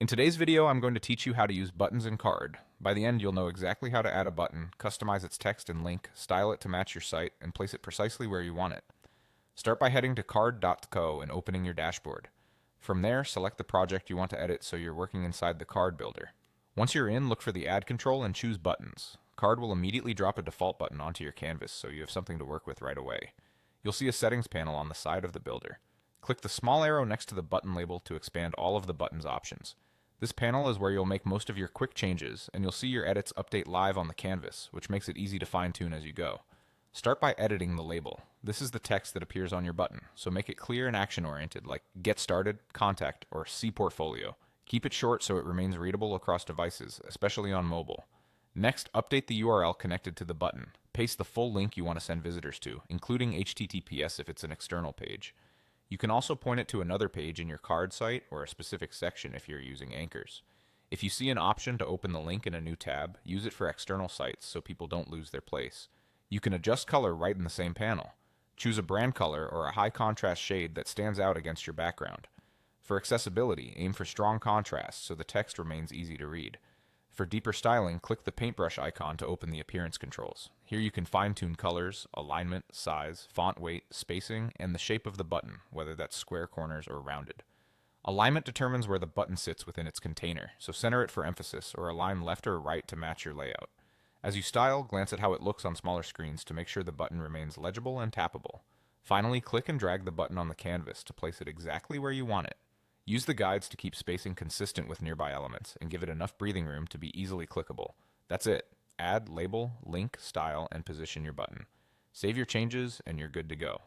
In today's video, I'm going to teach you how to use buttons in Card. By the end, you'll know exactly how to add a button, customize its text and link, style it to match your site, and place it precisely where you want it. Start by heading to card.co and opening your dashboard. From there, select the project you want to edit so you're working inside the Card Builder. Once you're in, look for the Add control and choose Buttons. Card will immediately drop a default button onto your canvas so you have something to work with right away. You'll see a settings panel on the side of the builder. Click the small arrow next to the button label to expand all of the button's options. This panel is where you'll make most of your quick changes, and you'll see your edits update live on the canvas, which makes it easy to fine-tune as you go. Start by editing the label. This is the text that appears on your button, so make it clear and action-oriented, like Get Started, Contact, or See Portfolio. Keep it short so it remains readable across devices, especially on mobile. Next, update the URL connected to the button. Paste the full link you want to send visitors to, including HTTPS if it's an external page. You can also point it to another page in your card site or a specific section if you're using anchors. If you see an option to open the link in a new tab, use it for external sites so people don't lose their place. You can adjust color right in the same panel. Choose a brand color or a high contrast shade that stands out against your background. For accessibility, aim for strong contrast so the text remains easy to read. For deeper styling, click the paintbrush icon to open the appearance controls. Here you can fine-tune colors, alignment, size, font weight, spacing, and the shape of the button, whether that's square corners or rounded. Alignment determines where the button sits within its container, so center it for emphasis or align left or right to match your layout. As you style, glance at how it looks on smaller screens to make sure the button remains legible and tappable. Finally, click and drag the button on the canvas to place it exactly where you want it. Use the guides to keep spacing consistent with nearby elements and give it enough breathing room to be easily clickable. That's it. Add, label, link, style, and position your button. Save your changes and you're good to go.